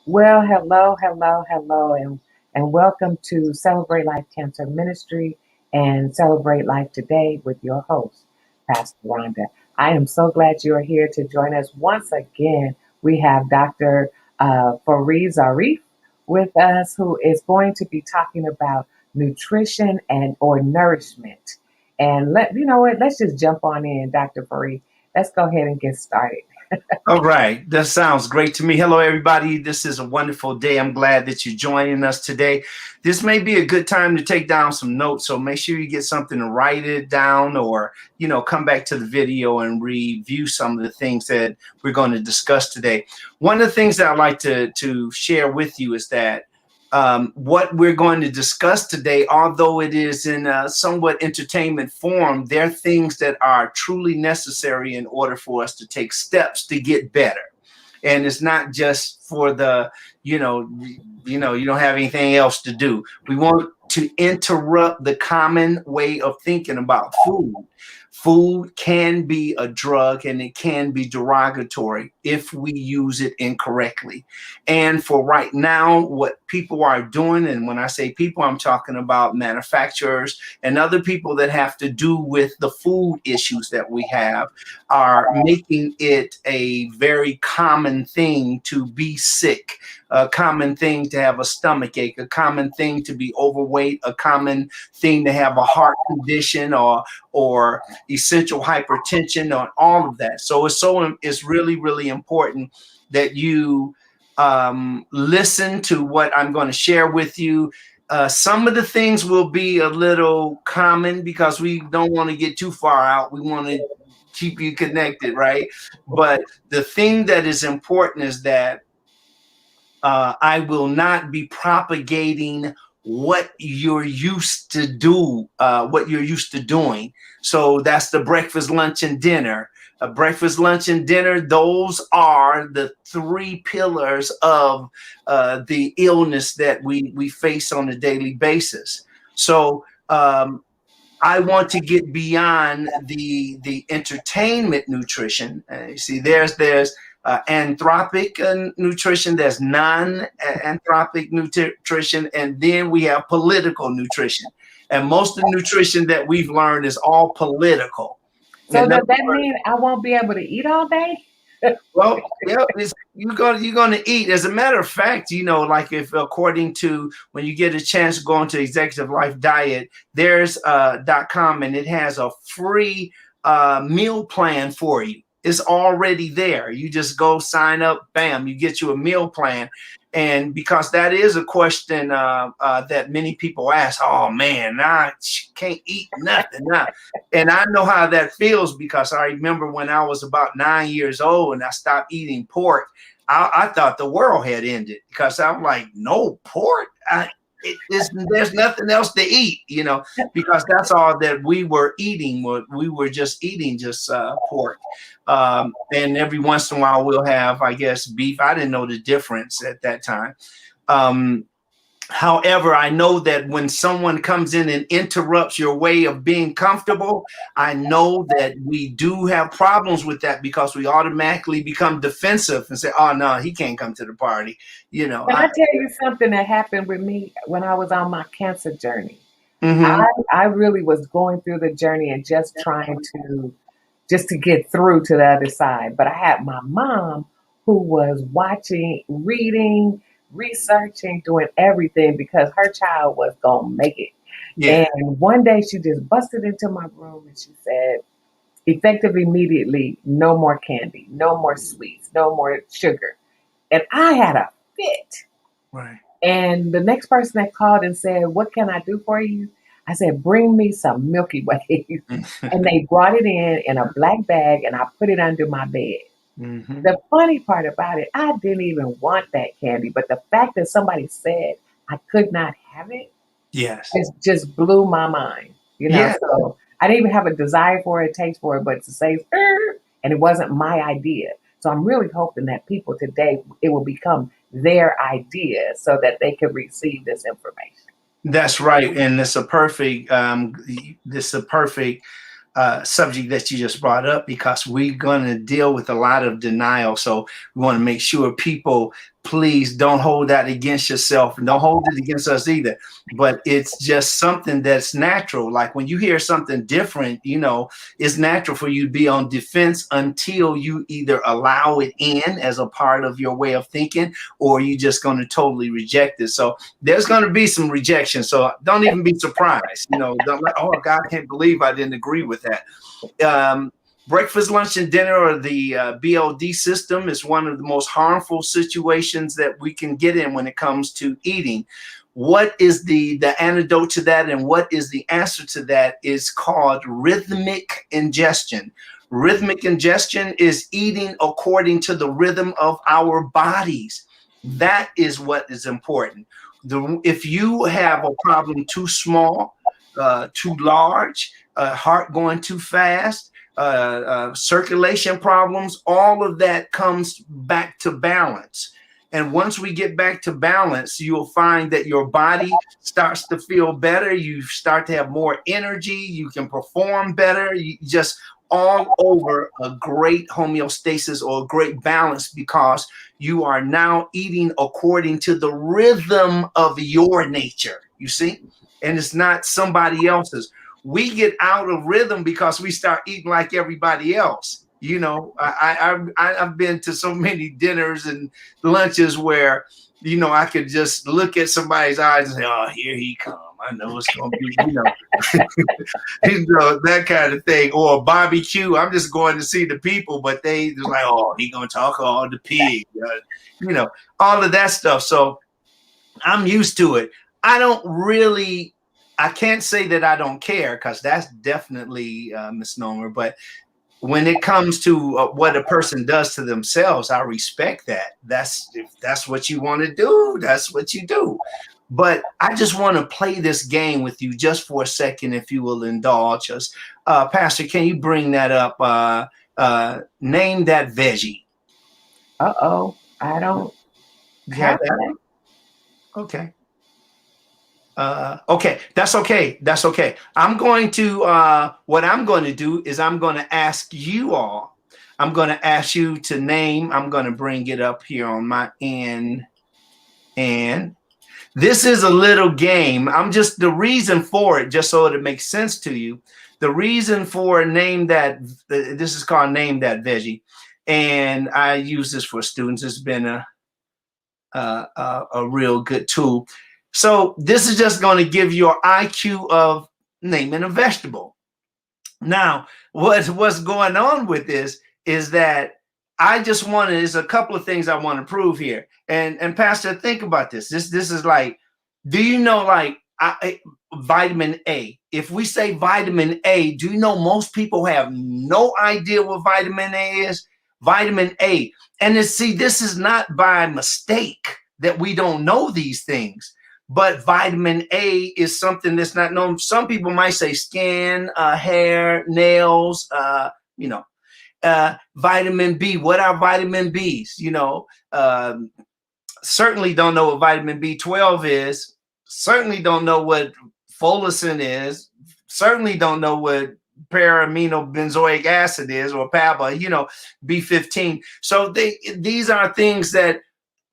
Well, hello, and welcome to Celebrate Life Cancer Ministry and Celebrate Life Today with your host, Pastor Rhonda. I am so glad you are here to join us once again. We have Dr. Farid Zarif with us, who is going to be talking about nutrition and or nourishment. And you know what? Let's just jump on in, Dr. Farid. Let's go ahead and get started. All right, that sounds great to me. Hello, everybody. This is a wonderful day. I'm glad that you're joining us today. This may be a good time to take down some notes, so make sure you get something to write it down or, come back to the video and review some of the things that we're going to discuss today. One of the things that I'd like to share with you is that what we're going to discuss today, although it is in a somewhat entertainment form, there are things that are truly necessary in order for us to take steps to get better. And it's not just for the, you don't have anything else to do. We want to interrupt the common way of thinking about food. Food can be a drug and it can be derogatory if we use it incorrectly. And for right now, what people are doing, and when I say people, I'm talking about manufacturers and other people that have to do with the food issues that we have, are making it a very common thing to be sick, a common thing to have a stomach ache, a common thing to be overweight, a common thing to have a heart condition or essential hypertension, or all of that. So it's really, really important that you listen to what I'm going to share with you. Some of the things will be a little common because we don't want to get too far out. We want to keep you connected, right? But the thing that is important is that I will not be propagating what you're used to what you're used to doing. So that's the breakfast, lunch, and dinner. Breakfast, lunch, and dinner, those are the three pillars of the illness that we face on a daily basis. So I want to get beyond the entertainment nutrition. You see, there's anthropic nutrition, there's non-anthropic nutrition, and then we have political nutrition. And most of the nutrition that we've learned is all political. So does that mean I won't be able to eat all day? Well, yeah, you're gonna eat. As a matter of fact, like if according to when you get a chance to go into Executive Life Diet, there's .com, and it has a free meal plan for you. It's already there. You just go sign up, bam, you get you a meal plan. And because that is a question that many people ask, oh man, I can't eat nothing. And I know how that feels because I remember when I was about 9 years old and I stopped eating pork, I thought the world had ended because I'm like, no pork? There's nothing else to eat, because that's all that we were eating. We were just eating pork. And every once in a while we'll have, I guess, beef. I didn't know the difference at that time. However, I know that when someone comes in and interrupts your way of being comfortable, I know that we do have problems with that because we automatically become defensive and say, oh, no, he can't come to the party. Can I tell you something that happened with me when I was on my cancer journey? Mm-hmm. I really was going through the journey and just trying to get through to the other side. But I had my mom who was watching, reading, researching, doing everything because her child was going to make it. Yeah. And one day she just busted into my room and she said, effective immediately, no more candy, no more sweets, no more sugar. And I had a fit. Right. And the next person that called and said, what can I do for you? I said, bring me some Milky Way. And they brought it in a black bag and I put it under my bed. Mm-hmm. The funny part about it, I didn't even want that candy, but the fact that somebody said I could not have it, yes, it just blew my mind. Yeah. So I didn't even have a desire for it, a taste for it, but to say, and it wasn't my idea. So I'm really hoping that people today, it will become their idea so that they can receive this information. That's right, and it's a perfect subject that you just brought up because we're going to deal with a lot of denial. So we want to make sure people please don't hold that against yourself and don't hold it against us either. But it's just something that's natural. Like when you hear something different, it's natural for you to be on defense until you either allow it in as a part of your way of thinking, or you just going to totally reject it. So there's going to be some rejection. So don't even be surprised. Don't like, oh God, I can't believe I didn't agree with that. Breakfast, lunch, and dinner, or the BLD system, is one of the most harmful situations that we can get in when it comes to eating. What is the antidote to that, and what is the answer to that is called rhythmic ingestion. Rhythmic ingestion is eating according to the rhythm of our bodies. That is what is important. If you have a problem too small, too large, heart going too fast, circulation problems, all of that comes back to balance. And once we get back to balance, you'll find that your body starts to feel better. You start to have more energy. You can perform better. You just all over a great homeostasis or a great balance, because you are now eating according to the rhythm of your nature, you see? And it's not somebody else's. We get out of rhythm because we start eating like everybody else. I've been to so many dinners and lunches where, I could just look at somebody's eyes and say, oh, here he comes. I know it's going to be, that kind of thing. Or a barbecue. I'm just going to see the people, but they just like, oh, he going to talk all the pig, all of that stuff. So I'm used to it. I can't say that I don't care, because that's definitely a misnomer. But when it comes to what a person does to themselves, I respect that. If that's what you want to do, that's what you do. But I just want to play this game with you just for a second, if you will indulge us. Pastor, can you bring that up? Name that veggie. I don't You have have that? that. Okay. Okay, that's okay. That's okay. What I'm going to do is I'm going to ask you all. I'm going to ask you to name. I'm going to bring it up here on my end. And this is a little game. The reason for it, just so it makes sense to you. The reason for this is called Name That Veggie. And I use this for students. It's been a real good tool. So this is just going to give you an IQ of naming a vegetable. Now, what's going on with this is that there's a couple of things I want to prove here. And Pastor, think about this. This is like, do you know, like, vitamin A? If we say vitamin A, do you know most people have no idea what vitamin A is? Vitamin A. And this is not by mistake that we don't know these things, but vitamin A is something that's not known. Some people might say skin, hair, nails, vitamin B. What are vitamin Bs? Certainly don't know what vitamin B12 is. Certainly don't know what folacin is. Certainly don't know what para-amino benzoic acid is, or PABA, B15. So these are things that,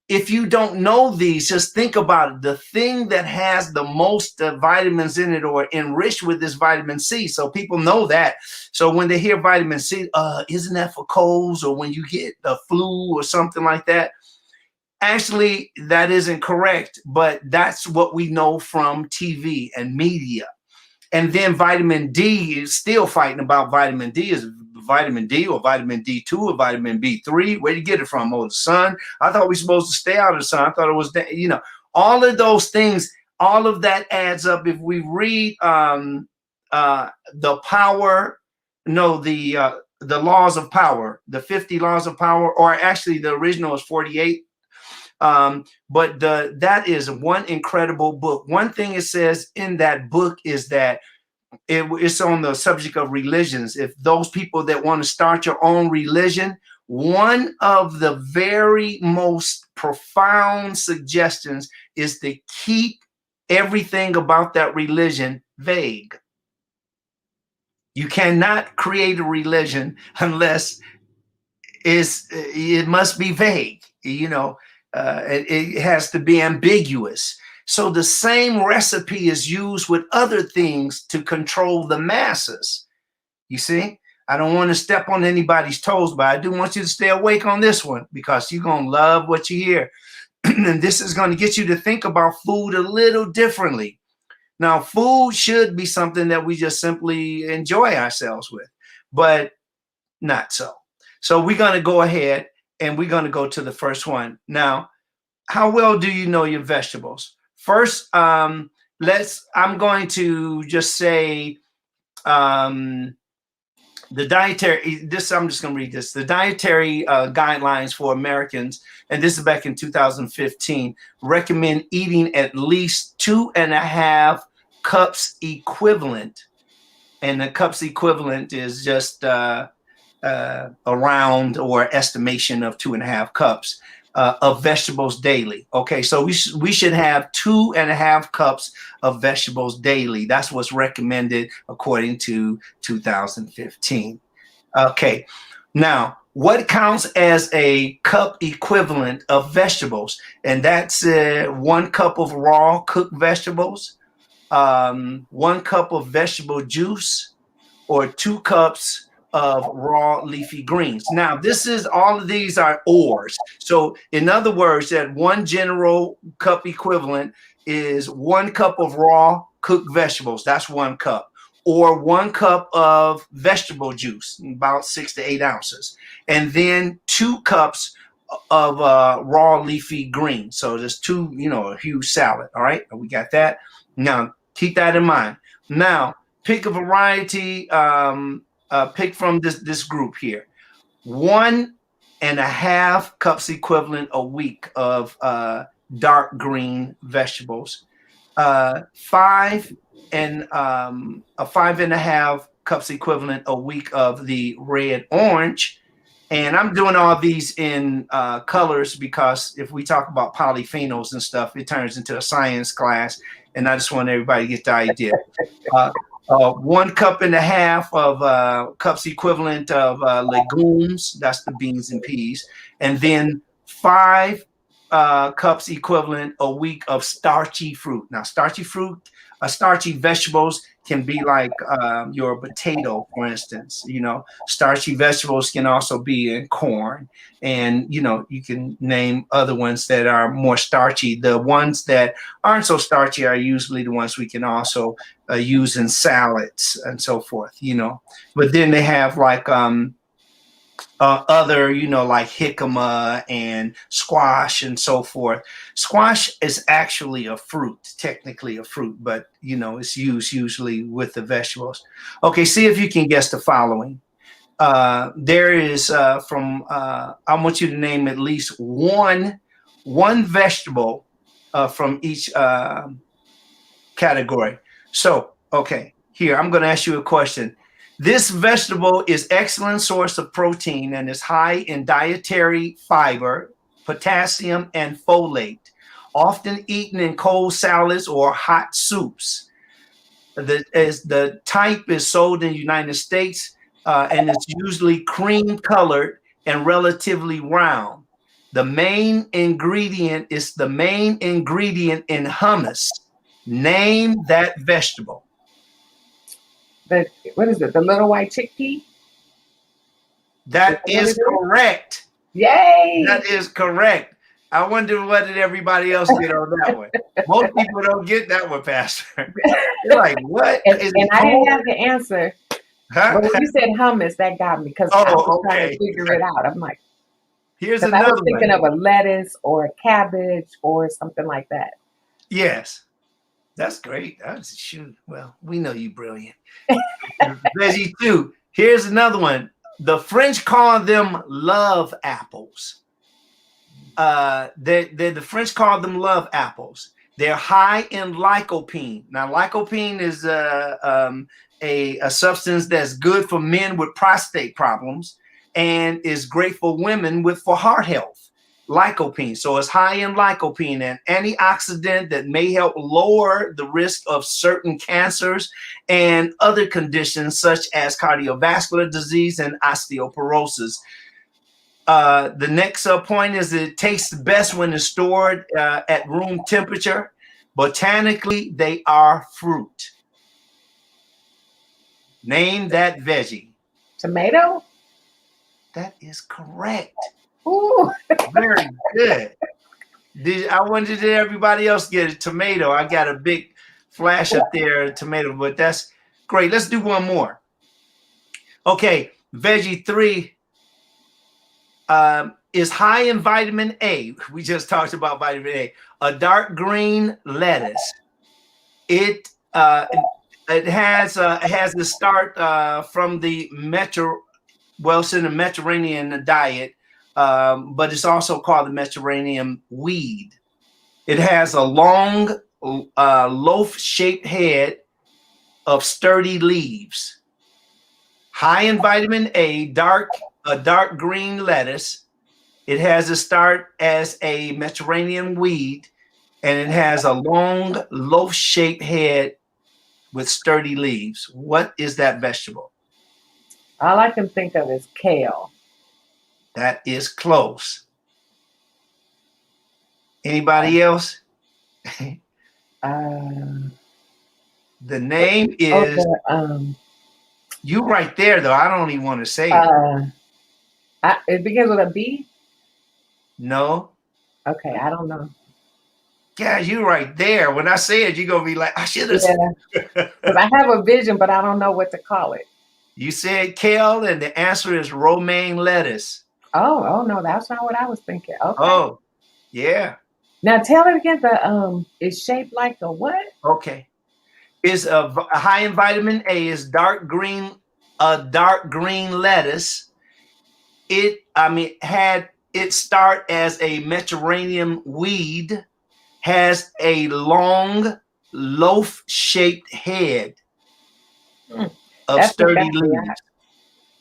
if you don't know these, just think about it. The thing that has the most vitamins in it, or enriched with, is vitamin C. So people know that. So when they hear vitamin C, isn't that for colds, or when you get the flu or something like that? Actually, that isn't correct, but that's what we know from TV and media. And then vitamin D is still fighting about vitamin D. Is vitamin D or vitamin D2 or vitamin B3? Where do you get it from? Oh, the sun? I thought we were supposed to stay out of the sun. I thought it was, all of those things, all of that adds up. If we read the power, no, the laws of power, the 50 laws of power, or actually the original is 48. But that is one incredible book. One thing it says in that book is that it's on the subject of religions. If those people that want to start your own religion, one of the very most profound suggestions is to keep everything about that religion vague. You cannot create a religion unless it must be vague. it has to be ambiguous. So the same recipe is used with other things to control the masses. You see, I don't want to step on anybody's toes, but I do want you to stay awake on this one because you're going to love what you hear. And this is going to get you to think about food a little differently. Now, food should be something that we just simply enjoy ourselves with, but not so. So we're going to go ahead and we're going to go to the first one. Now, how well do you know your vegetables? First, I'm going to just say the dietary, I'm just going to read this. The dietary guidelines for Americans, and this is back in 2015, recommend eating at least 2.5 cups equivalent. And the cups equivalent is just around or estimation of 2.5 cups of vegetables daily. Okay, so we should have 2.5 cups of vegetables daily. That's what's recommended according to 2015. Okay, now what counts as a cup equivalent of vegetables? And that's 1 cup of raw cooked vegetables, 1 cup of vegetable juice, or 2 cups of raw leafy greens. Now, all of these are ors. So in other words, that 1 general cup equivalent is 1 cup of raw cooked vegetables. That's 1 cup. Or 1 cup of vegetable juice, about 6 to 8 ounces. And then 2 cups of raw leafy greens. So there's 2, a huge salad. All right, we got that. Now, keep that in mind. Now, pick a variety, pick from this group here. 1.5 cups equivalent a week of dark green vegetables. 5.5 cups equivalent a week of the red orange. And I'm doing all these in colors because if we talk about polyphenols and stuff, it turns into a science class. And I just want everybody to get the idea. 1.5 cups of cups equivalent of legumes. That's the beans and peas. And then 5 cups equivalent a week of starchy fruit. Now, starchy vegetables can be like your potato, for instance. Starchy vegetables can also be in corn, and you can name other ones that are more starchy. The ones that aren't so starchy are usually the ones we can also use in salads and so forth. But then they have like other, like jicama and squash and so forth. Squash is actually a fruit, technically a fruit, but it's used usually with the vegetables. Okay, see if you can guess the following. There is I want you to name at least one vegetable from each category. So, okay, here I'm going to ask you a question. This vegetable is excellent source of protein and is high in dietary fiber, potassium, and folate, often eaten in cold salads or hot soups. The type is sold in the United States and it's usually cream colored and relatively round. The main ingredient is the main ingredient in hummus. Name that vegetable. What is it? The little white chickpea? That is correct. Yay! That is correct. I wonder what did everybody else get on that one. Most people don't get that one, Pastor. They're like, what? And I didn't have the answer. Huh? But when you said hummus, that got me because I was trying to figure it out. I'm like, here's another one. I was thinking of a lettuce or a cabbage or something like that. Yes. That's great. Shoot. Well, we know you brilliant. Veggie too. Here's another one. The French call them love apples. The French call them love apples. They're high in lycopene. Now, lycopene is a substance that's good for men with prostate problems and is great for women for heart health. Lycopene. So it's high in lycopene, an antioxidant that may help lower the risk of certain cancers and other conditions such as cardiovascular disease and osteoporosis. The next point is it tastes best when it's stored at room temperature. Botanically, they are fruit. Name that veggie. Tomato? That is correct. Ooh. Very good. I wonder did everybody else get a tomato? I got a big flash up there, tomato, but that's great. Let's do one more. Okay, veggie 3 is high in vitamin A. We just talked about vitamin A. A dark green lettuce. It has the start from the it's in the Mediterranean diet, but it's also called the Mediterranean weed. It has a long loaf-shaped head of sturdy leaves. High in vitamin A, a dark green lettuce. It has a start as a Mediterranean weed, and it has a long loaf-shaped head with sturdy leaves. What is that vegetable? All I can think of is kale. That is close. Anybody else? The name is you right there though. I don't even want to say it. It begins with a B? No. Okay, I don't know. Yeah, you right there. When I say it, you're gonna be like, I should have said. Because I have a vision, but I don't know what to call it. You said kale, and the answer is romaine lettuce. Oh no, that's not what I was thinking. Okay. Oh, yeah. Now tell it again. It's shaped like a what? Okay. It's a high in vitamin A. Is dark green. A dark green lettuce. Had it start as a Mediterranean weed. Has a long loaf-shaped head of sturdy leaves.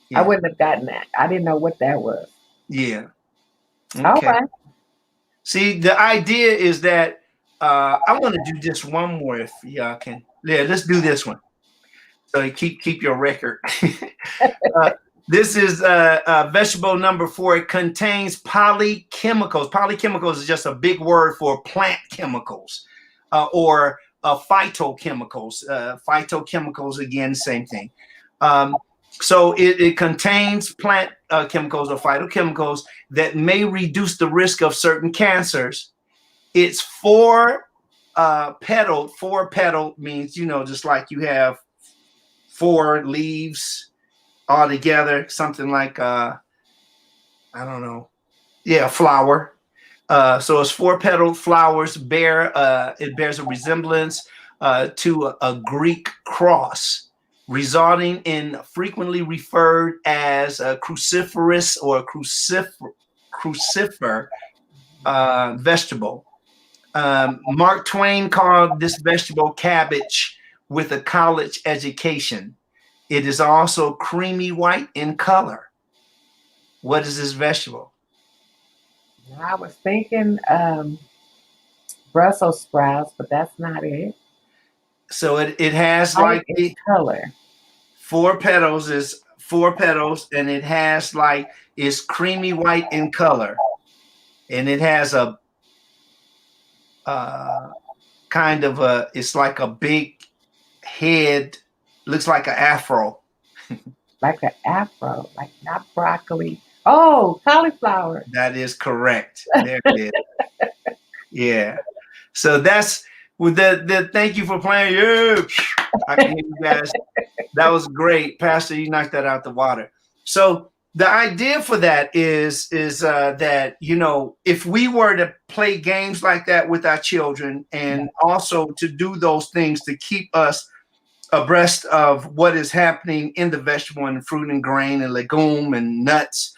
Yeah. I wouldn't have gotten that. I didn't know what that was. Yeah. Okay. All right. See, the idea is that I want to do this one more if y'all can. Yeah, let's do this one. So keep your record. This is vegetable number 4. It contains polychemicals. Polychemicals is just a big word for plant chemicals or phytochemicals. Phytochemicals, again, same thing. So it contains plant chemicals or phytochemicals that may reduce the risk of certain cancers. It's 4-petaled. 4-petaled means, just like you have 4 leaves all together, something like I don't know. Yeah, flower. So it's 4-petaled flowers. It bears a resemblance to a Greek cross, resulting in frequently referred as a cruciferous or crucifer vegetable. Mark Twain called this vegetable cabbage with a college education. It is also creamy white in color. What is this vegetable? I was thinking Brussels sprouts, but that's not it. So it has white like the color. 4 petals is 4 petals, and it has it's creamy white in color, and it has a kind of it's like a big head, looks like an afro. Like an afro, like not broccoli. Oh, cauliflower. That is correct. There it is. Yeah. So that's with the thank you for playing. Yeah. I can hear you guys. That was great. Pastor, you knocked that out the water. So the idea for that is that, if we were to play games like that with our children, and also to do those things to keep us abreast of what is happening in the vegetable and fruit and grain and legume and nuts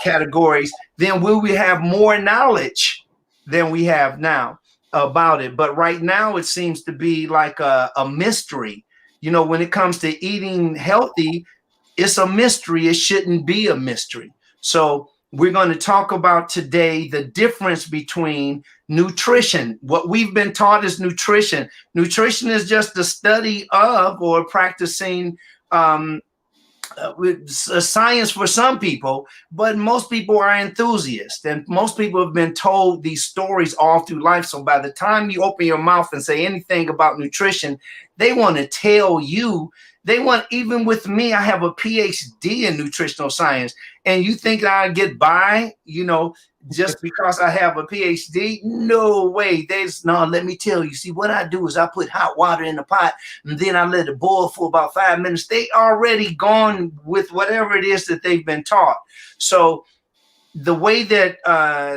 categories, then will we have more knowledge than we have now about it. But right now it seems to be like a mystery. When it comes to eating healthy, it's a mystery. It shouldn't be a mystery. So we're going to talk about today the difference between nutrition. What we've been taught is nutrition. Nutrition is just the study of or practicing It's a science for some people, but most people are enthusiasts, and most people have been told these stories all through life. So by the time you open your mouth and say anything about nutrition, they want to tell you. They want, even with me, I have a PhD in nutritional science, and you think I get by, just because I have a PhD? No way. No, let me tell you. See, what I do is I put hot water in the pot and then I let it boil for about 5 minutes. They already gone with whatever it is that they've been taught. So the way that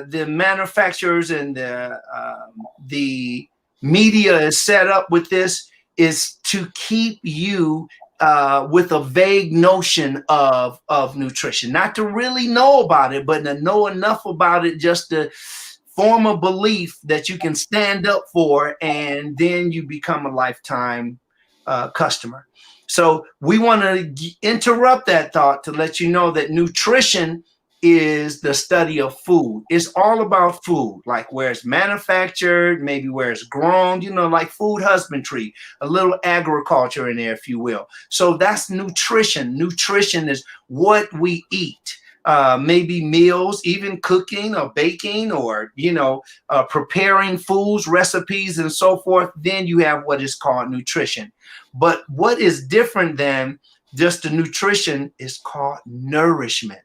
the manufacturers and the media is set up with this is to keep you with a vague notion of nutrition, not to really know about it, but to know enough about it just to form a belief that you can stand up for, and then you become a lifetime customer. So we want to interrupt that thought to let you know that nutrition is the study of food. It's all about food, like where it's manufactured, maybe where it's grown, like food husbandry, a little agriculture in there, if you will. So that's nutrition. Nutrition is what we eat. Maybe meals, even cooking or baking or, preparing foods, recipes, and so forth. Then you have what is called nutrition. But what is different than just the nutrition is called nourishment.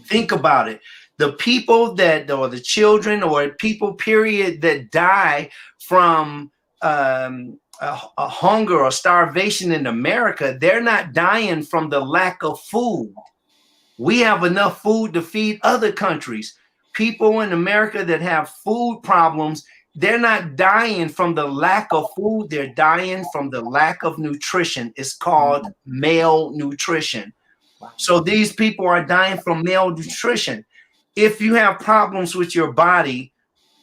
Think about it. The people or the children or people, period, that die from a hunger or starvation in America, they're not dying from the lack of food. We have enough food to feed other countries. People in America that have food problems, they're not dying from the lack of food. They're dying from the lack of nutrition. It's called malnutrition. Wow. So these people are dying from malnutrition. If you have problems with your body,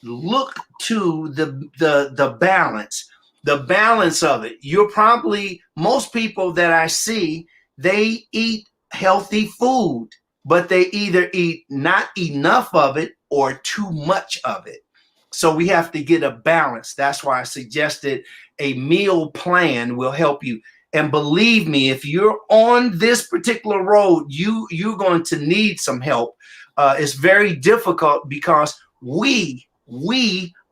look to the balance of it. Most people that I see, they eat healthy food, but they either eat not enough of it or too much of it. So we have to get a balance. That's why I suggested a meal plan will help you. And believe me, if you're on this particular road, you're going to need some help. It's very difficult because we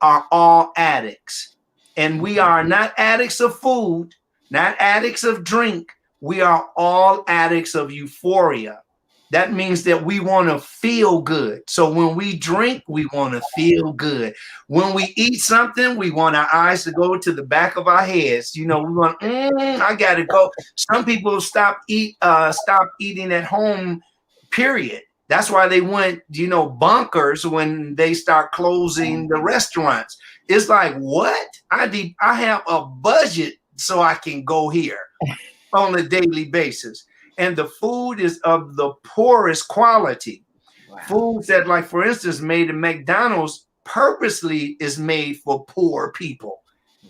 are all addicts, and we are not addicts of food, not addicts of drink. We are all addicts of euphoria. That means that we want to feel good. So when we drink, we want to feel good. When we eat something, we want our eyes to go to the back of our heads. We want, I gotta go. Some people stop eating at home, period. That's why they went, bonkers when they start closing the restaurants. It's like, what? I have a budget so I can go here on a daily basis. And the food is of the poorest quality. Wow. Foods that, like, for instance, made in McDonald's purposely is made for poor people.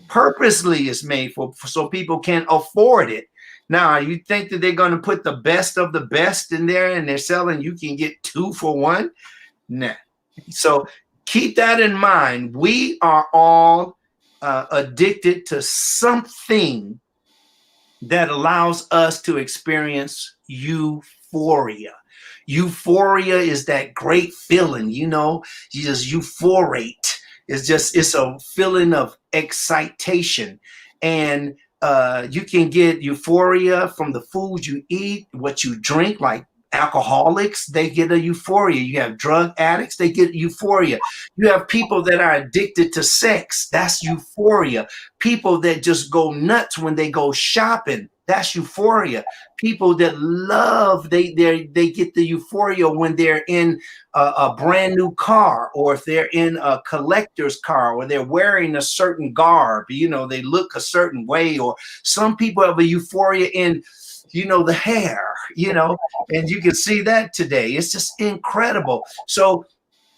Purposely is made for so people can't afford it. Now, you think that they're going to put the best of the best in there and they're selling, you can get 2 for 1? Nah. So keep that in mind. We are all addicted to something that allows us to experience euphoria. Euphoria is that great feeling, you just euphorate. It's a feeling of excitation. And you can get euphoria from the food you eat, what you drink, like alcoholics, they get a euphoria. You have drug addicts, they get euphoria. You have people that are addicted to sex, that's euphoria. People that just go nuts when they go shopping, that's euphoria. People that love, they get the euphoria when they're in a brand new car, or if they're in a collector's car, or they're wearing a certain garb, they look a certain way. Or some people have a euphoria in the hair, and you can see that today. It's just incredible. So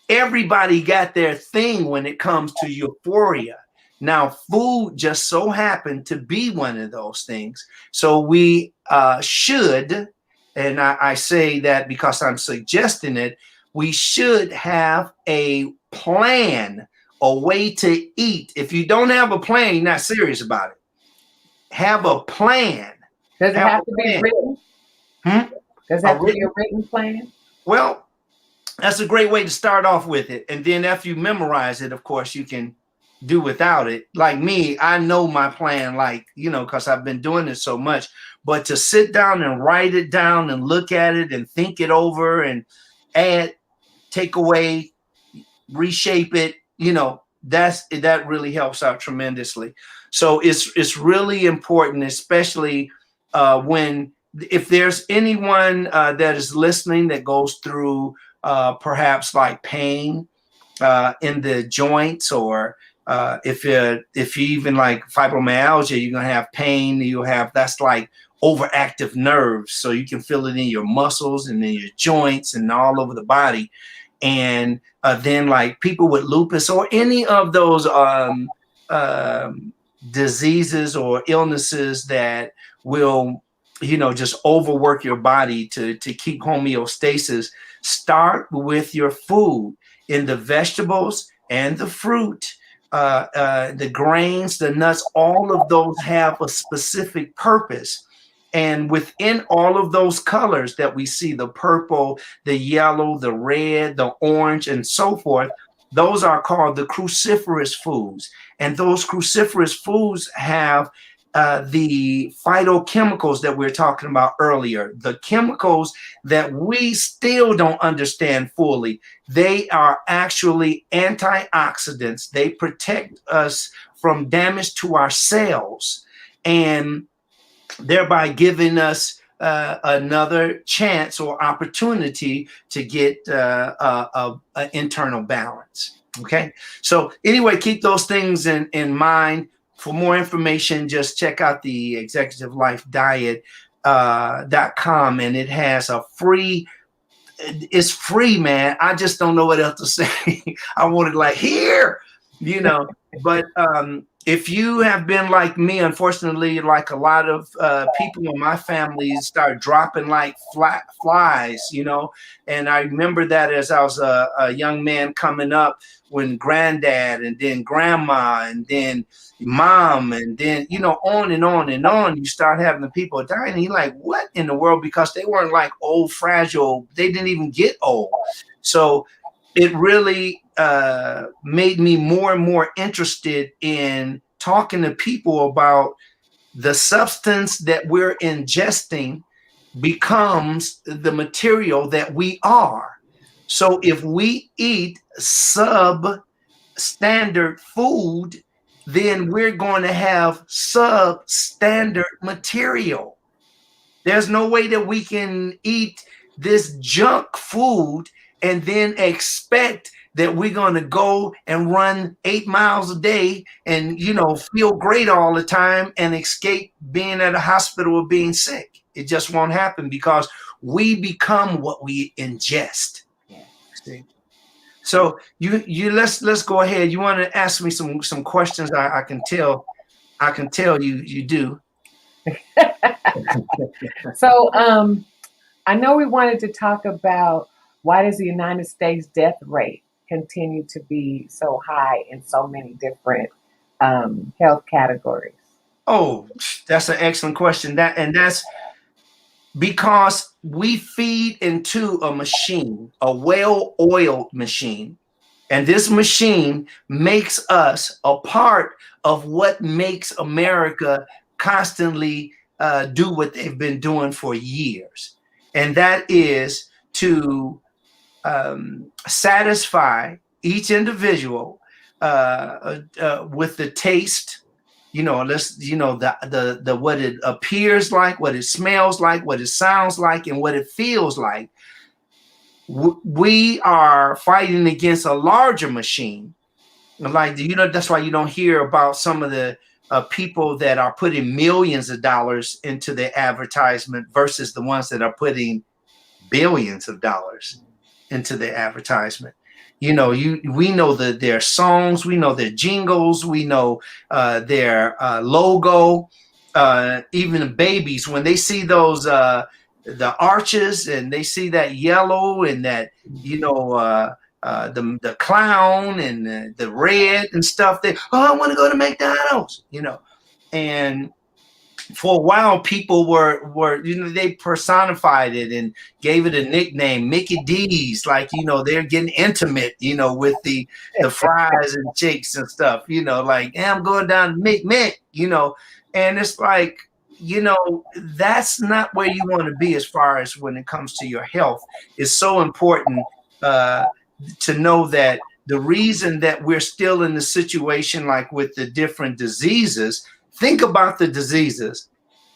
everybody got their thing when it comes to euphoria. Now, food just so happened to be one of those things. So we should, and I say that because I'm suggesting it, we should have a plan, a way to eat. If you don't have a plan, you're not serious about it. Have a plan. Does it have to be written? Hmm? Does it A have to be written? a written plan? Well, that's a great way to start off with it. And then after you memorize it, of course, you can do without it. Like me, I know my plan, like, because I've been doing it so much. But to sit down and write it down and look at it and think it over and add, take away, reshape it, that really helps out tremendously. So it's really important, especially when, if there's anyone that is listening that goes through perhaps like pain in the joints, or if you even like fibromyalgia, you're gonna have pain. You'll have, that's like overactive nerves, so you can feel it in your muscles and in your joints and all over the body. And then like people with lupus or any of those diseases or illnesses that will, just overwork your body to keep homeostasis. Start with your food, in the vegetables and the fruit, the grains, the nuts. All of those have a specific purpose. And within all of those colors that we see, the purple, the yellow, the red, the orange, and so forth, those are called the cruciferous foods. And those cruciferous foods have the phytochemicals that we were talking about earlier, the chemicals that we still don't understand fully. They are actually antioxidants. They protect us from damage to our cells, and thereby giving us another chance or opportunity to get a internal balance. Okay. So anyway, keep those things in mind. For more information, just check out the executive life diet.com, and it has a free, it's free, man. I just don't know what else to say. I wanted like here, but if you have been like me, unfortunately, like a lot of people in my family start dropping like flies, and I remember that as I was a young man coming up, when granddad and then grandma and then mom and then, on and on and on, you start having the people dying, and you're like, what in the world? Because they weren't like old, fragile. They didn't even get old. So it really made me more and more interested in talking to people about the substance that we're ingesting becomes the material that we are. So if we eat substandard food, then we're going to have substandard material. There's no way that we can eat this junk food and then expect that we're going to go and run 8 miles a day and, feel great all the time and escape being at a hospital or being sick. It just won't happen, because we become what we ingest. Yeah. See? So you let's go ahead. You want to ask me some questions? I can tell you do. So, I know we wanted to talk about, why does the United States death rate continue to be so high in so many different health categories? Oh, that's an excellent question. That's because we feed into a machine, a well-oiled machine. And this machine makes us a part of what makes America constantly do what they've been doing for years. And that is to satisfy each individual with the taste, the what it appears like, what it smells like, what it sounds like, and what it feels like. We are fighting against a larger machine. Like, that's why you don't hear about some of the people that are putting millions of dollars into their advertisement versus the ones that are putting billions of dollars into their advertisement. We know their songs, we know their jingles, we know their logo. Even the babies, when they see those the arches and they see that yellow and that the clown and the red and stuff, I want to go to McDonald's, and for a while, people were they personified it and gave it a nickname, Mickey D's, like they're getting intimate, with the fries and chicks and stuff, like hey, I'm going down to Mick, and it's like that's not where you want to be as far as when it comes to your health. It's so important uh, to know that the reason that we're still in the situation like with the different diseases. Think about the diseases.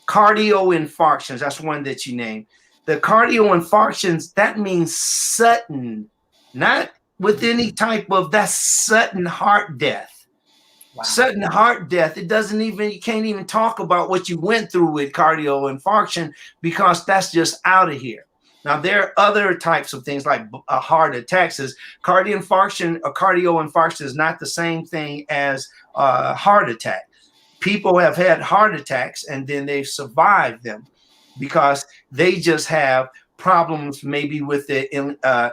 Cardio infarctions, that's one that you named. The cardio infarctions, that means sudden, not with any type of, that's sudden heart death. Wow. Sudden heart death. It doesn't even, you can't even talk about what you went through with cardio infarction because that's just out of here. Now, there are other types of things like heart attacks. Cardio infarction is not the same thing as heart attack. People have had heart attacks and then they've survived them because they just have problems maybe with the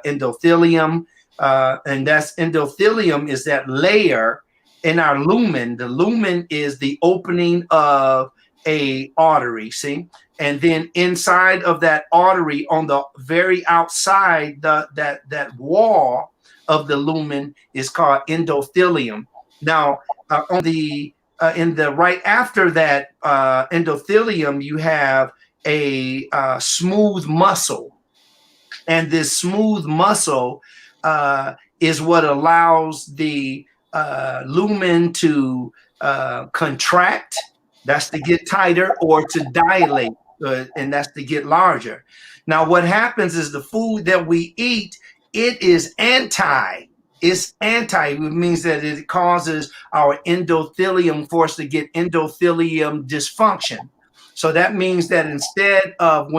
endothelium. And that's endothelium is that layer in our lumen. The lumen is the opening of a artery, see? And then inside of that artery on the very outside, that wall of the lumen is called endothelium. Now, on the in the right after that endothelium, you have a smooth muscle, and this smooth muscle is what allows the lumen to contract. That's to get tighter, or to dilate, and that's to get larger. Now, what happens is the food that we eat, it is anti. It's anti, it means that it causes our endothelium for us to get endothelium dysfunction. So that means that instead of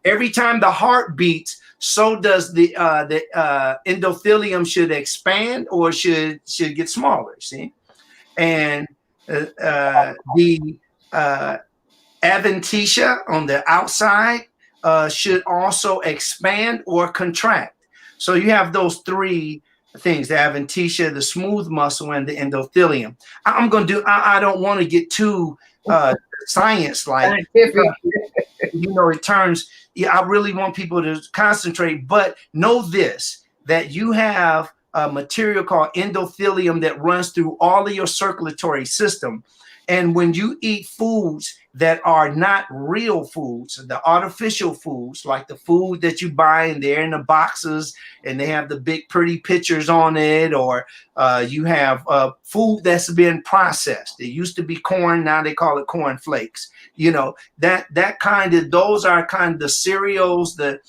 every time the heart beats, so does the endothelium should expand or should get smaller. See, and the adventitia on the outside should also expand or contract. So you have those three things: the adventitia, the smooth muscle, and the endothelium. I'm going to do. I don't want to get too science-like. It turns. Yeah, I really want people to concentrate, but know this: that you have a material called endothelium that runs through all of your circulatory system. And when you eat foods that are not real foods, the artificial foods, like the food that you buy and they're in the boxes and they have the big pretty pictures on it, or you have food that's been processed. It used to be corn, now they call it corn flakes. That kind of, those are kind of the cereals, the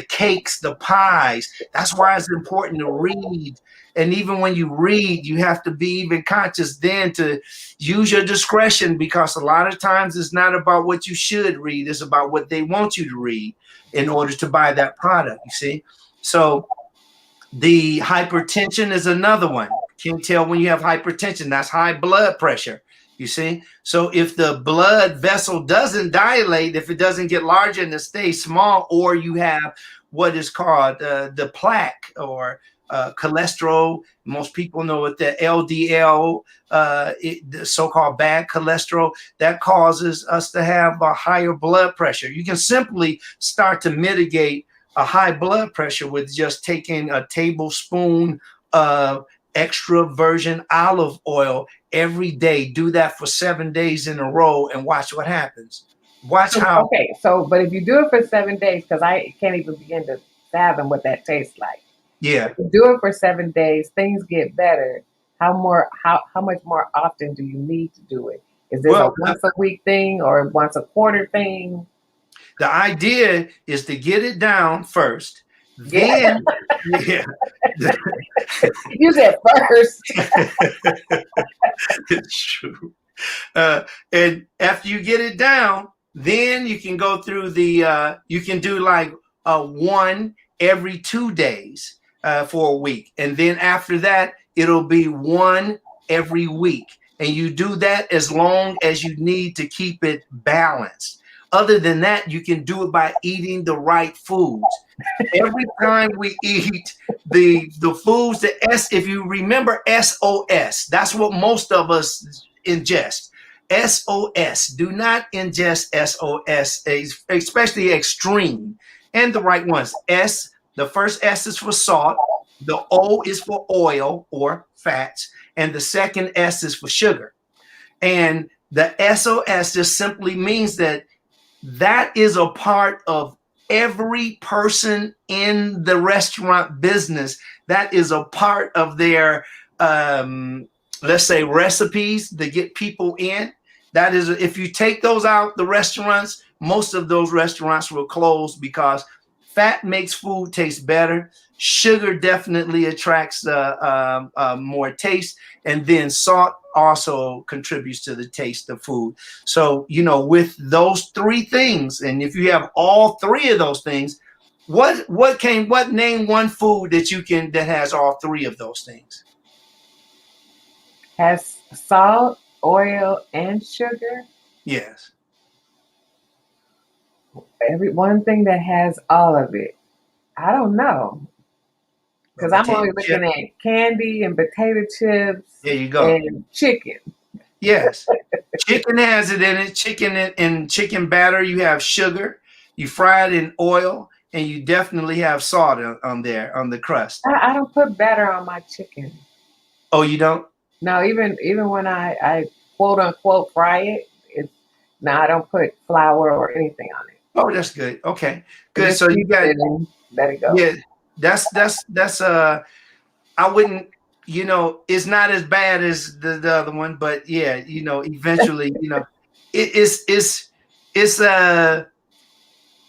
cakes, the pies. That's why it's important to read. And even when you read, you have to be even conscious then to use your discretion, because a lot of times it's not about what you should read. It's about what they want you to read in order to buy that product, you see? So the hypertension is another one. Can tell when you have hypertension, that's high blood pressure, you see? So if the blood vessel doesn't dilate, if it doesn't get larger and it stays small, or you have what is called the plaque, or cholesterol. Most people know what the LDL, the so-called bad cholesterol, that causes us to have a higher blood pressure. You can simply start to mitigate a high blood pressure with just taking a tablespoon of extra virgin olive oil every day. Do that for 7 days in a row and watch what happens. Watch how. Okay, but if you do it for 7 days, because I can't even begin to fathom what that tastes like. Yeah. If you do it for 7 days, things get better. How much more often do you need to do it? Is this a once a week thing or once a quarter thing? The idea is to get it down first. Then, yeah. You said first. It's true. And after you get it down, then you can go through you can do like one every 2 days for a week. And then after that, it'll be one every week. And you do that as long as you need to keep it balanced. Other than that, you can do it by eating the right foods. Every time we eat the foods, if you remember SOS, that's what most of us ingest. SOS. Do not ingest SOS, especially extreme. And the right ones. S, the first S is for salt. The O is for oil or fats. And the second S is for sugar. And the SOS just simply means that that is a part of every person in the restaurant business. That is a part of their, let's say, recipes to get people in. That is, if you take those out, the restaurants, most of those restaurants will close because fat makes food taste better. Sugar definitely attracts more taste, and then salt also contributes to the taste of food. So, with those three things, and if you have all three of those things, what name one food that has all three of those things? Has salt, oil, and sugar. Yes. Every one thing that has all of it. I don't know. A Because I'm potato only chip. looking at candy and potato chips There you go. and chicken. Yes. Chicken has it in it. Chicken and chicken batter, you have sugar. You fry it in oil, and you definitely have salt on there on the crust. I don't put batter on my chicken. Oh, you don't? No, even when I quote unquote fry it, it's no, I don't put flour or anything on it. Oh, that's good. Okay, I good. just So you keep got it and let it go. yeah. That's I wouldn't. It's not as bad as the other one, but yeah. Eventually, it's it's uh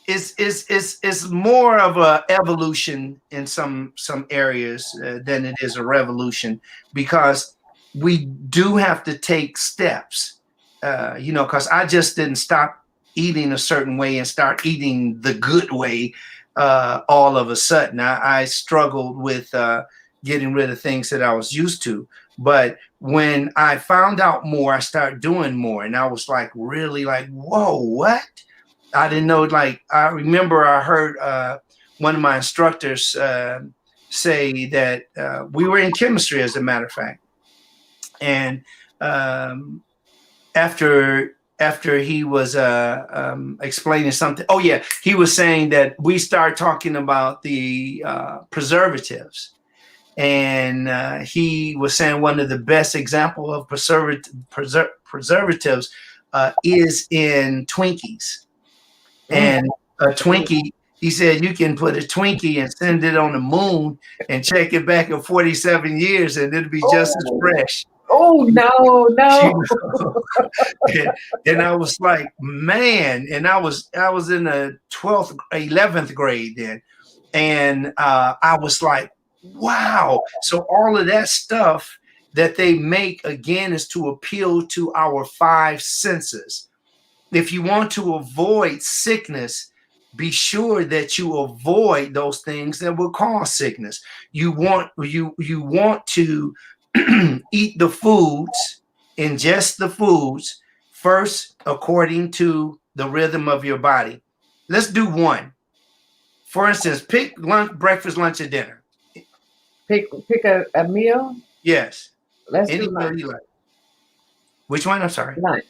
it's more of a evolution in some areas than it is a revolution, because we do have to take steps. Because I just didn't stop eating a certain way and start eating the good way all of a sudden. I struggled with getting rid of things that I was used to, but when I found out more, I started doing more, and I was like, really, like, whoa, what? I didn't know. Like, I remember I heard one of my instructors say that we were in chemistry, as a matter of fact, and after he was explaining something. Oh yeah, he was saying that we start talking about the preservatives, and he was saying one of the best example of preservatives is in Twinkies. Mm. And a Twinkie, he said you can put a Twinkie and send it on the moon and check it back in 47 years and it'll be just as Oh, fresh. oh no, You no. know? and I was like, man, and I was in the 12th, 11th grade then. And I was like, wow. So all of that stuff that they make, again, is to appeal to our five senses. If you want to avoid sickness, be sure that you avoid those things that will cause sickness. You want to eat the foods, ingest the foods first according to the rhythm of your body. Let's do one. For instance, pick lunch, breakfast, lunch, or dinner. Pick a meal. Yes, Let's do any meal lunch. you like. Which one? I'm sorry. Lunch.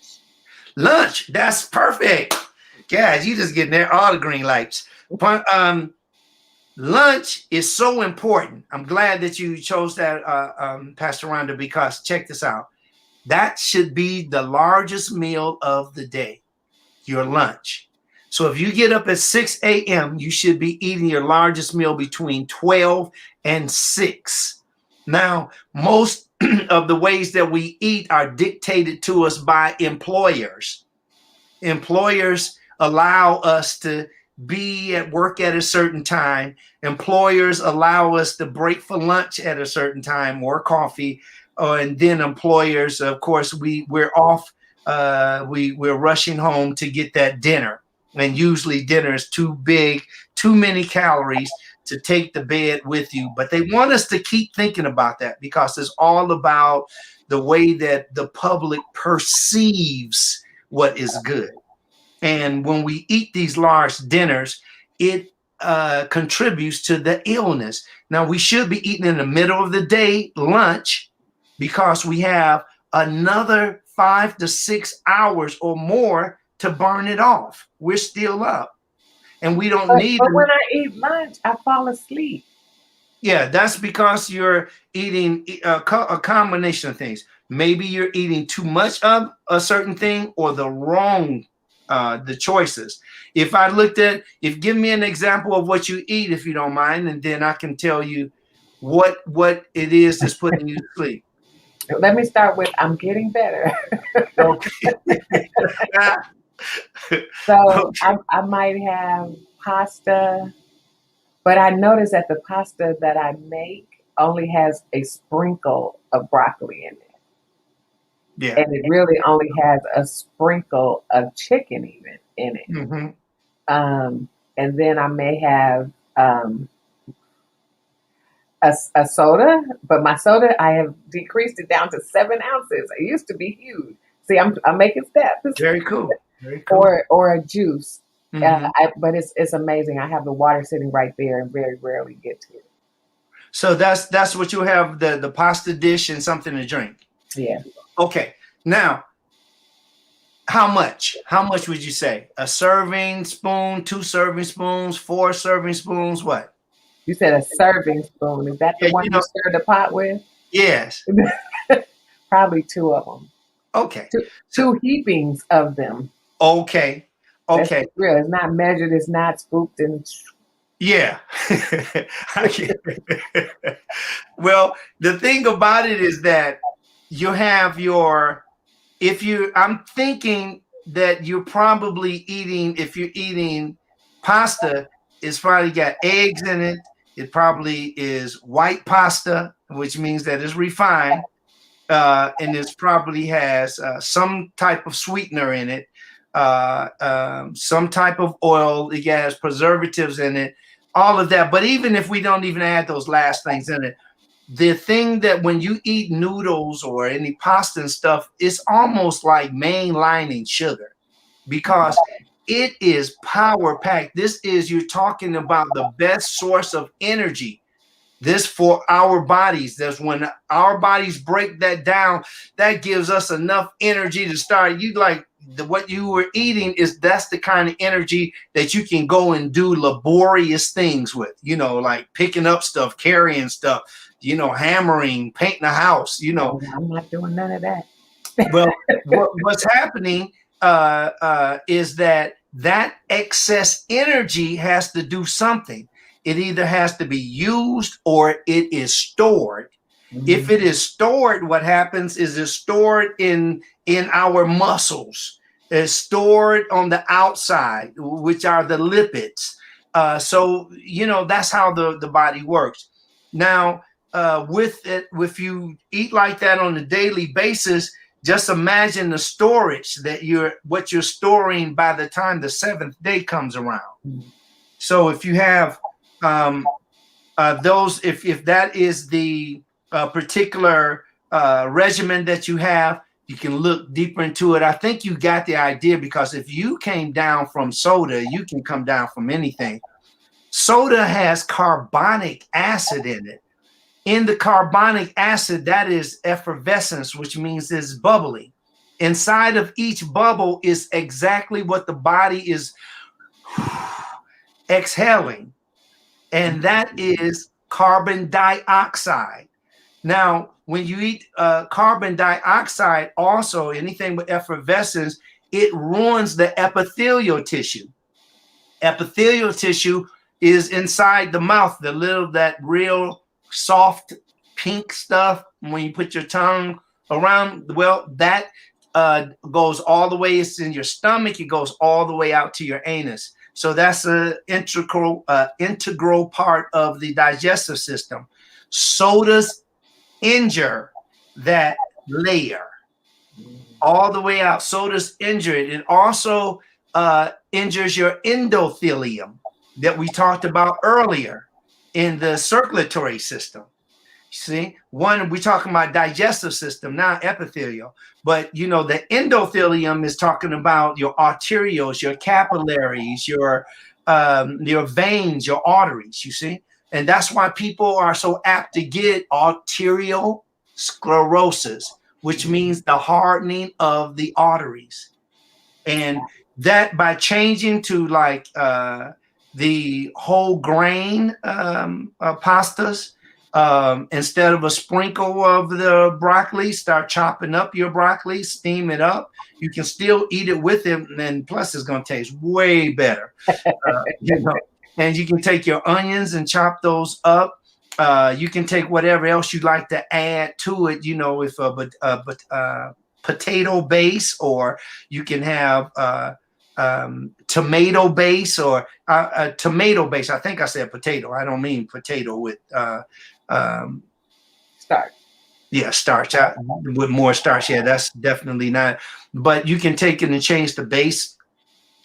Lunch. That's perfect. Guys, you just getting there all the green lights. Lunch is so important. I'm glad that you chose that, Pastor Rhonda, because check this out. That should be the largest meal of the day, your lunch. So if you get up at 6 a.m., you should be eating your largest meal between 12 and 6. Now, most of the ways that we eat are dictated to us by employers. Employers allow us to be at work at a certain time. Employers allow us to break for lunch at a certain time or coffee. And then employers, of course, we're off. We're rushing home to get that dinner. And usually dinner is too big, too many calories to take the bed with you. But they want us to keep thinking about that because it's all about the way that the public perceives what is good. And when we eat these large dinners, it contributes to the illness. Now, we should be eating in the middle of the day lunch because we have another 5 to 6 hours or more to burn it off. We're still up, and we don't need. But when I eat lunch, I fall asleep. Yeah, that's because you're eating a combination of things. Maybe you're eating too much of a certain thing or the wrong, the choices. If give me an example of what you eat, if you don't mind, and then I can tell you what it is that's putting you to sleep. Let me start with I'm getting better. Okay. So Okay. I might have pasta, but I notice that the pasta that I make only has a sprinkle of broccoli in it. Yeah. And it really only has a sprinkle of chicken even in it. Hmm. And then I may have a soda, but my soda I have decreased it down to 7 ounces. It used to be huge. See, I'm making steps. Very cool. Very cool. Or a juice. Hmm. But it's amazing. I have the water sitting right there and very rarely get to it. So that's what you have, the pasta dish and something to drink. Yeah. Okay. Now, how much? How much would you say? A serving spoon, 2 serving spoons, 4 serving spoons, what? You said a serving spoon. Is that the Yeah, one you stir the pot with? yes. Probably two of them. Okay. Two, So two heapings of them. okay. Let's Okay. be real. It's not measured. It's not scooped and Yeah. I get- well, the thing about it is that you have your if you I'm thinking that you're probably eating, if you're eating pasta, it's probably got eggs in it. It probably is white pasta, which means that it's refined, and it probably has some type of sweetener in it, some type of oil. It has preservatives in it, all of that. But even if we don't even add those last things in it, the thing that when you eat noodles or any pasta and stuff, it's almost like mainlining sugar because it is power packed. This is, you're talking about the best source of energy. This for our bodies. That's when our bodies break that down, that gives us enough energy to start. You like what you were eating is that's the kind of energy that you can go and do laborious things with, like picking up stuff, carrying stuff, hammering, painting a house, I'm not doing none of that. well, what's happening is that excess energy has to do something. It either has to be used or it is stored. If it is stored, what happens is it's stored in our muscles. It's stored on the outside, which are the lipids. So that's how the body works. Now, with it, if you eat like that on a daily basis, just imagine the storage that what you're storing by the time the seventh day comes around. So if you have those, if that is the particular regimen that you have, you can look deeper into it. I think you got the idea, because if you came down from soda, you can come down from anything. Soda has carbonic acid in it. In the carbonic acid, that is effervescence, which means it's bubbly. Inside of each bubble is exactly what the body is exhaling, and that is carbon dioxide. Now, when you eat carbon dioxide, also anything with effervescence, it ruins the epithelial tissue. Epithelial tissue is inside the mouth, that real soft pink stuff when you put your tongue around. Well, that goes all the way. It's in your stomach. It goes all the way out to your anus. So that's an integral part of the digestive system. Sodas injure that layer all the way out. Sodas injure it. It also injures your endothelium that we talked about earlier in the circulatory system. See, we're talking about digestive system, now epithelial. But the endothelium is talking about your arterioles, your capillaries, your veins, your arteries. You see, and that's why people are so apt to get arterial sclerosis, which means the hardening of the arteries. And that by changing to like the whole grain pastas, instead of a sprinkle of the broccoli, start chopping up your broccoli, steam it up. You can still eat it with it, and then plus it's going to taste way better. You know, and you can take your onions and chop those up. You can take whatever else you'd like to add to it. You know, if potato base, or you can have tomato base, or tomato base. I think I said potato. I don't mean potato with Starch. Yeah, starch. With more starch. Yeah, that's definitely not. But you can take it and change the base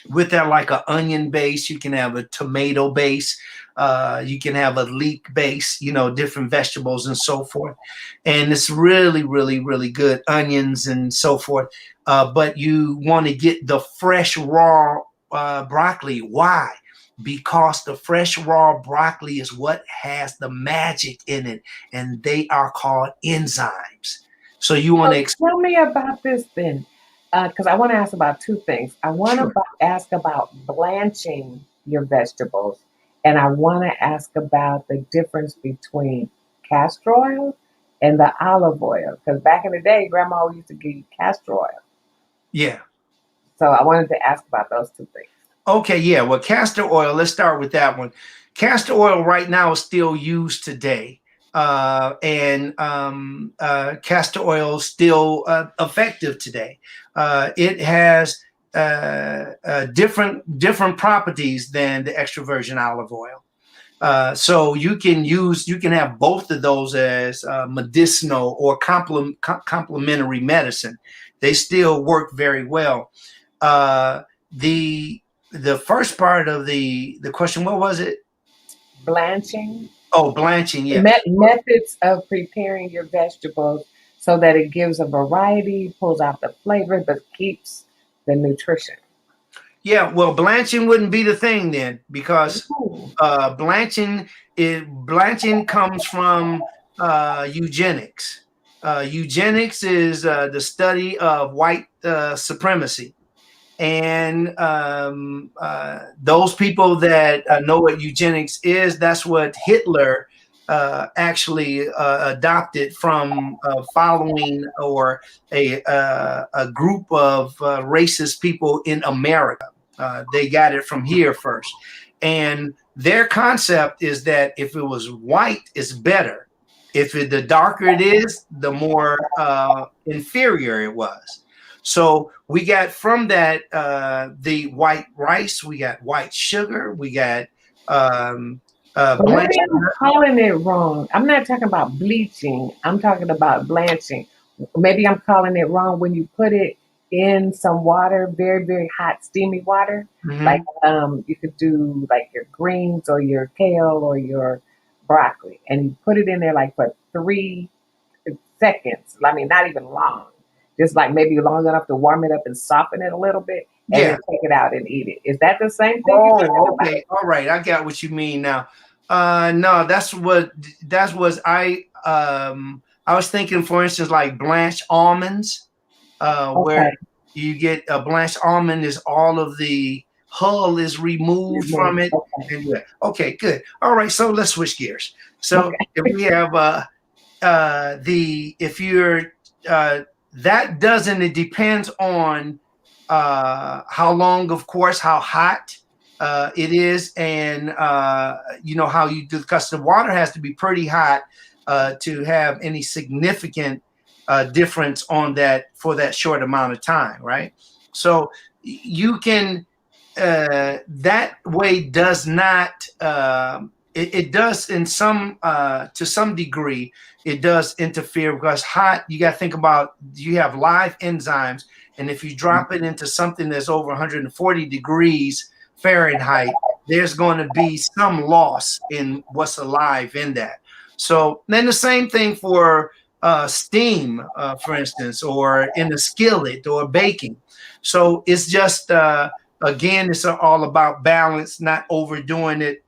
with that, like an onion base. You can have a tomato base. You can have a leek base, you know, different vegetables and so forth. And it's really, really, really good. Onions and so forth. But you want to get the fresh raw broccoli. Why? Because the fresh raw broccoli is what has the magic in it, and they are called enzymes. So you want to Tell me about this then, because I want to ask about two things. I want to sure. ask about blanching your vegetables, and I want to ask about the difference between castor oil and the olive oil. Because back in the day, Grandma used to give you castor oil. Yeah. So I wanted to ask about those two things. Okay, yeah. Well, castor oil, let's start with that one. Castor oil right now is still used today. And castor oil is still effective today. It has different properties than the extra virgin olive oil. So you can have both of those as medicinal or complementary medicine. They still work very well. The first part of the question, what was it? Blanching. Oh, blanching. Yeah. Methods of preparing your vegetables so that it gives a variety, pulls out the flavor, but keeps the nutrition. Yeah. Well, blanching wouldn't be the thing then, because Ooh. blanching comes from eugenics. Eugenics is the study of white supremacy. And those people that know what eugenics is, that's what Hitler actually adopted from following or a group of racist people in America. They got it from here first. And their concept is that if it was white, it's better. The darker it is, the more inferior it was. So we got from that the white rice, we got white sugar, we got But maybe blanched. I'm calling it wrong. I'm not talking about bleaching. I'm talking about blanching. Maybe I'm calling it wrong when you put it in some water, very, very hot, steamy water. Like Mhm. you could do like your greens or your kale or your broccoli, and you put it in there like for 3 seconds. I mean, not even long. Just like maybe long enough to warm it up and soften it a little bit, and then Yeah. take it out and eat it. Is that the same thing you're talking Oh, about? okay. All right. I got what you mean now. No, that was I was thinking, for instance, like blanched almonds, where Okay. you get a blanched almond is all of the hull is removed from it. Okay. And okay, good. All right. So let's switch gears. So Okay. if we have the if you're that doesn't it depends on how long, of course, how hot it is, and you know how you do, because the water has to be pretty hot to have any significant difference on that for that short amount of time, right? So you can that way does not it does in some to some degree it does interfere, because hot, you got to think about, you have live enzymes, and if you drop it into something that's over 140 degrees Fahrenheit, there's going to be some loss in what's alive in that. So then the same thing for steam, for instance, or in a skillet or baking. So it's just again, it's all about balance, not overdoing it.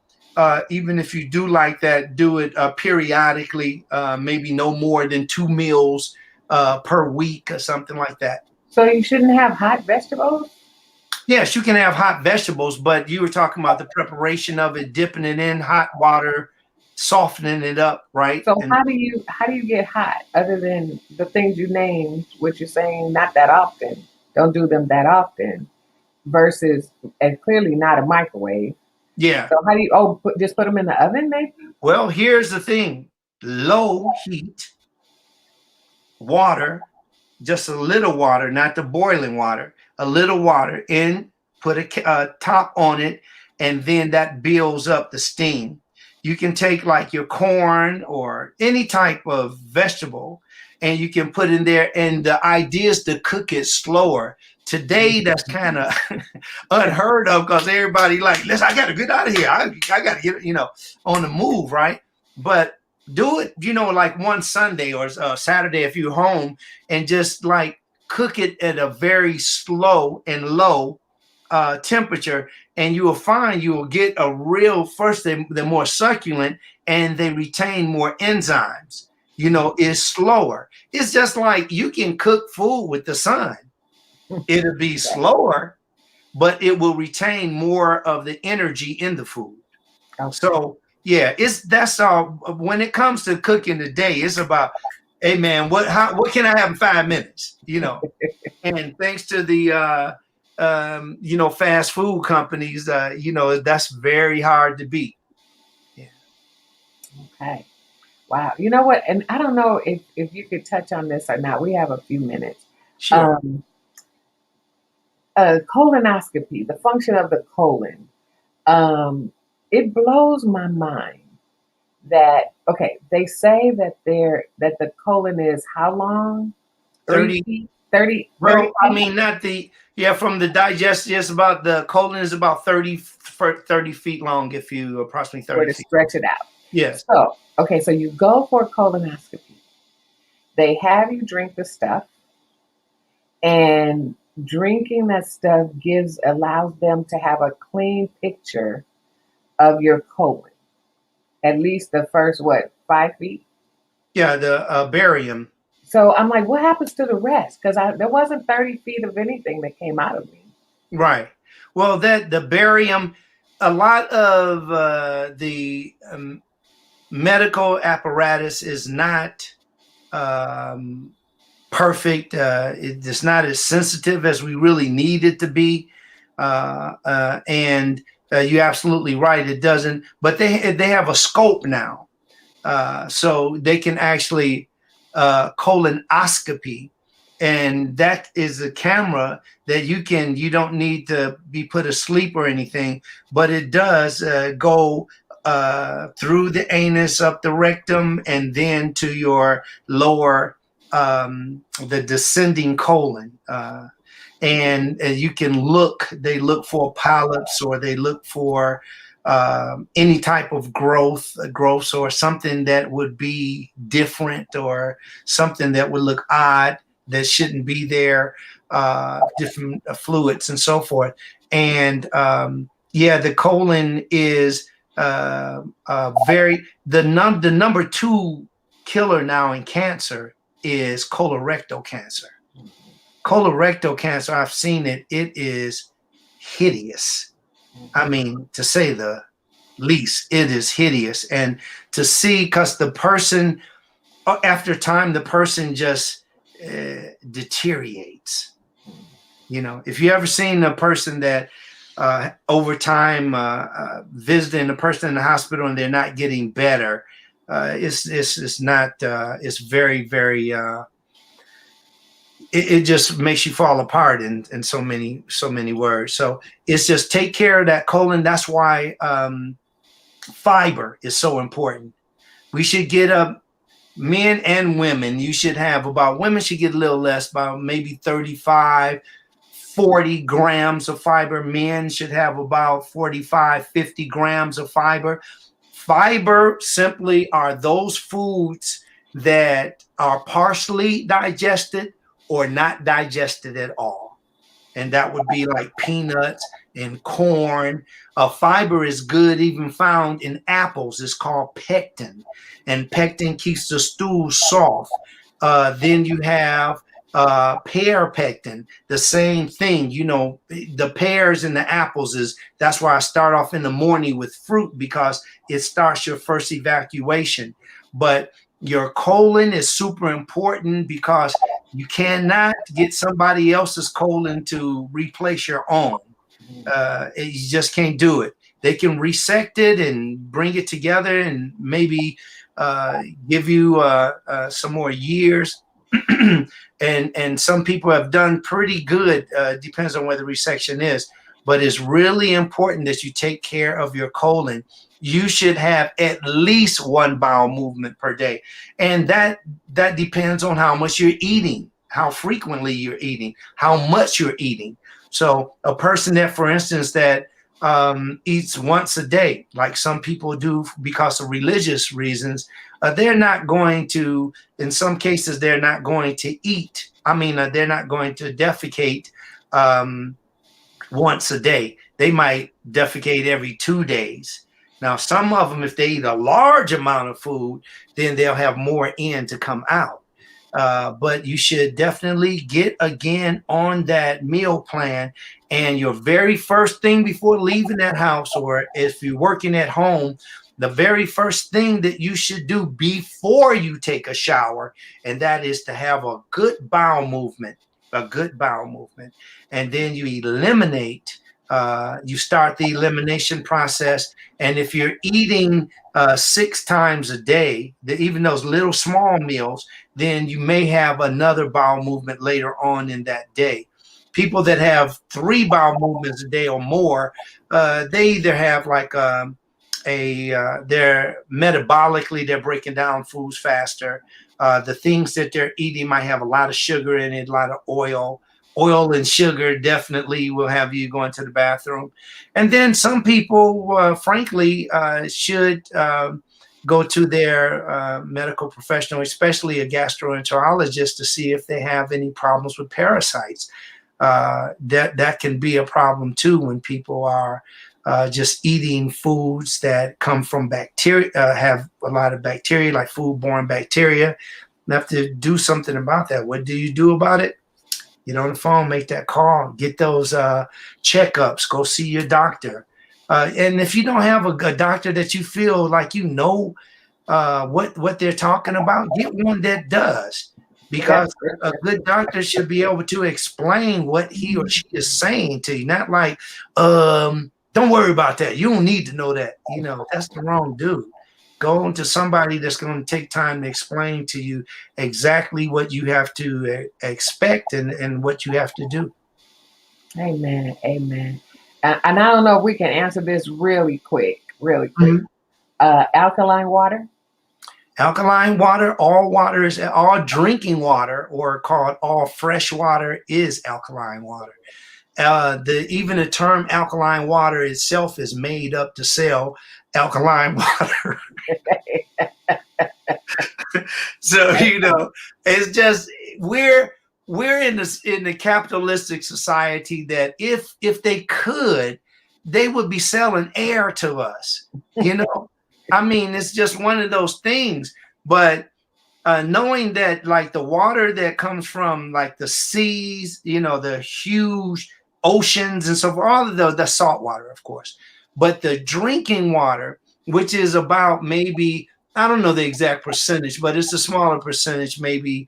Even if you do like that, do it periodically, maybe no more than 2 meals per week or something like that. So you shouldn't have hot vegetables? Yes, you can have hot vegetables, but you were talking about the preparation of it, dipping it in hot water, softening it up, right? So And how do you get hot other than the things you named, which you're saying not that often? Don't do them that often versus and clearly not a microwave. yeah, So how do you just put them in the oven maybe? well, here's the thing: low heat water, just a little water, not the boiling water, a little water in, put a top on it, and then that builds up the steam. You can take like your corn or any type of vegetable and you can put in there. And the idea is to cook it slower. Today, that's kind of unheard of because everybody like, listen, I got to get out of here. I got to get, on the move, right? But do it, like one Sunday or Saturday if you're home and just like cook it at a very slow and low temperature, and you will find you will get a real first. They're more succulent and they retain more enzymes. Is slower. It's just like you can cook food with the sun. It'll be slower, but it will retain more of the energy in the food. Okay. So yeah, that's all. When it comes to cooking today, it's about, hey man, what can I have in 5 minutes? And thanks to the fast food companies, that's very hard to beat. Yeah. Okay. Wow. You know what? And I don't know if you could touch on this or not. We have a few minutes. Sure. Um, colonoscopy, the function of the colon. It blows my mind that okay, they say that the colon is how long? 30. 3 feet? 30, 30 Well, I feet? mean, not the, yeah, from the digestion, it's about, the colon is about 30 feet long, if you approximately Or 30 to feet. stretch it out. Yes. So, okay, so you go for a colonoscopy. They have you drink the stuff, and drinking that stuff allows them to have a clean picture of your colon. At least the first what, 5 feet? Yeah, the barium. So I'm like, what happens to the rest? Because there wasn't 30 feet of anything that came out of me. Right. Well, that the barium, a lot of the medical apparatus is not um, perfect. It's not as sensitive as we really need it to be. And you're absolutely right. It doesn't. But they have a scope now, so they can actually colonoscopy, and that is a camera that you don't need to be put asleep or anything, but it does go through the anus, up the rectum, and then to your lower, the descending colon. And you can they look for polyps, or they look for any type of growths, or something that would be different, or something that would look odd that shouldn't be there, different fluids and so forth. And yeah, the colon is the number two killer now in cancer is colorectal cancer. Colorectal cancer, I've seen it. It is hideous. I mean, to say the least, it is hideous. And to see, because the person, after time, the person just deteriorates. If you ever seen a person that over time visiting a person in the hospital and they're not getting better, it's not, it's very, very, it just makes you fall apart in so many words. So it's just take care of that colon. That's why fiber is so important. We should get up, men and women. You should have about, women should get a little less, about maybe 35, 40 grams of fiber. Men should have about 45, 50 grams of fiber. Fiber simply are those foods that are partially digested or not digested at all. And that would be like peanuts and corn. Fiber is good, even found in apples. It's called pectin. And pectin keeps the stool soft. Then you have pear pectin, the same thing. The pears and the apples is that's why I start off in the morning with fruit because it starts your first evacuation. But your colon is super important because you cannot get somebody else's colon to replace your own. You just can't do it. They can resect it and bring it together and maybe give you some more years. and some people have done pretty good. Depends on where the resection is, but it's really important that you take care of your colon. You should have at least one bowel movement per day, and that depends on how much you're eating, how frequently you're eating, how much you're eating. So a person that, for instance, that eats once a day, like some people do because of religious reasons, they're not going to, in some cases, they're not going to eat. I mean, they're not going to defecate once a day. They might defecate every 2 days. Now, some of them, if they eat a large amount of food, then they'll have more in to come out. But you should definitely get again on that meal plan. And your very first thing before leaving that house, or if you're working at home, the very first thing that you should do before you take a shower, and that is to have a good bowel movement, And then you eliminate, you start the elimination process. And if you're eating 6 times a day, even those little small meals, then you may have another bowel movement later on in that day. People that have 3 bowel movements a day or more, they either have like they're metabolically, they're breaking down foods faster. The things that they're eating might have a lot of sugar in it, a lot of oil. Oil and sugar definitely will have you going to the bathroom. And then some people, frankly, should go to their medical professional, especially a gastroenterologist, to see if they have any problems with parasites. That can be a problem too when people are just eating foods that come from bacteria, have a lot of bacteria, like foodborne bacteria. You have to do something about that. What do you do about it? Get on the phone, make that call, get those checkups, go see your doctor. And if you don't have a doctor that you feel like what they're talking about, get one that does. Because a good doctor should be able to explain what he or she is saying to you, not like, don't worry about that. You don't need to know that. That's the wrong dude. Go into somebody that's going to take time to explain to you exactly what you have to expect and what you have to do. Amen. Amen. And I don't know if we can answer this really quick, really quick. Mhm. Alkaline water? Alkaline water, all drinking water, or called all fresh water, is alkaline water. Even the term alkaline water itself is made up to sell alkaline water. So it's just we're in the capitalistic society that if they could, they would be selling air to us. I mean, it's just one of those things. But knowing that, like, the water that comes from, like, the seas, the huge oceans and so forth, all of those, the salt water, of course, but the drinking water, which is about, maybe, I don't know the exact percentage, but it's a smaller percentage, maybe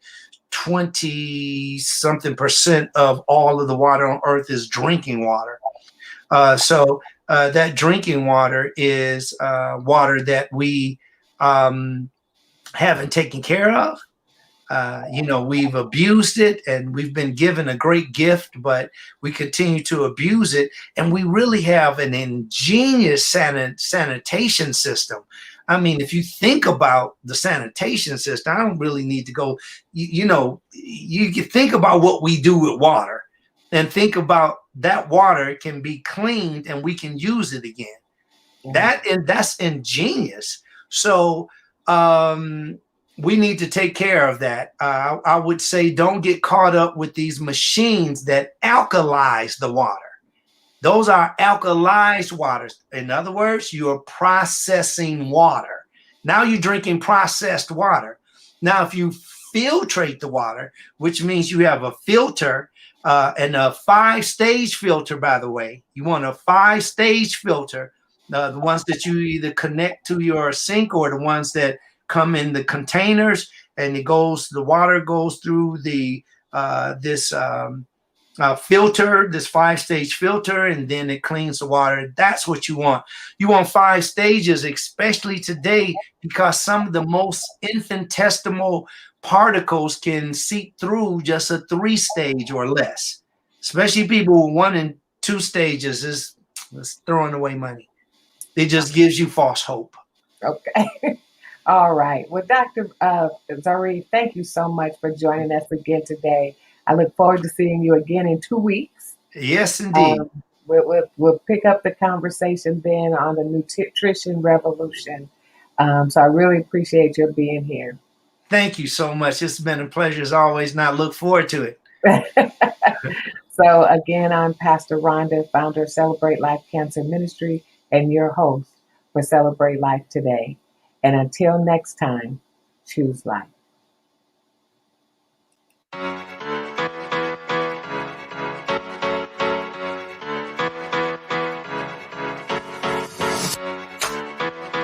20 something percent of all of the water on earth is drinking water. So that drinking water is water that we haven't taken care of. We've abused it, and we've been given a great gift, but we continue to abuse it. And we really have an ingenious sanitation system. I mean, if you think about the sanitation system, I don't really need to go, you can think about what we do with water, and think about that water can be cleaned and we can use it again. That's ingenious. So we need to take care of that. I would say don't get caught up with these machines that alkalize the water. Those are alkalized waters. In other words, you're processing water. Now you're drinking processed water. Now, if you filtrate the water, which means you have a filter and a 5-stage filter, by the way. You want a 5-stage filter, the ones that you either connect to your sink or the ones that come in the containers, and the water goes through this filter, this 5-stage filter, and then it cleans the water. That's what you want. You want 5 stages, especially today, because some of the most infinitesimal particles can seep through just a 3-stage or less. Especially people with 1 and 2 stages is throwing away money. It just gives you false hope. Okay. All right. Well, Dr. Zarif, thank you so much for joining us again today. I look forward to seeing you again in 2 weeks. Yes, indeed. Um, we'll pick up the conversation then on the nutrition revolution. So I really appreciate your being here. Thank you so much. It's been a pleasure as always, and I look forward to it. So again, I'm Pastor Rhonda, founder of Celebrate Life Cancer Ministry, and your host for Celebrate Life Today. And until next time, choose life.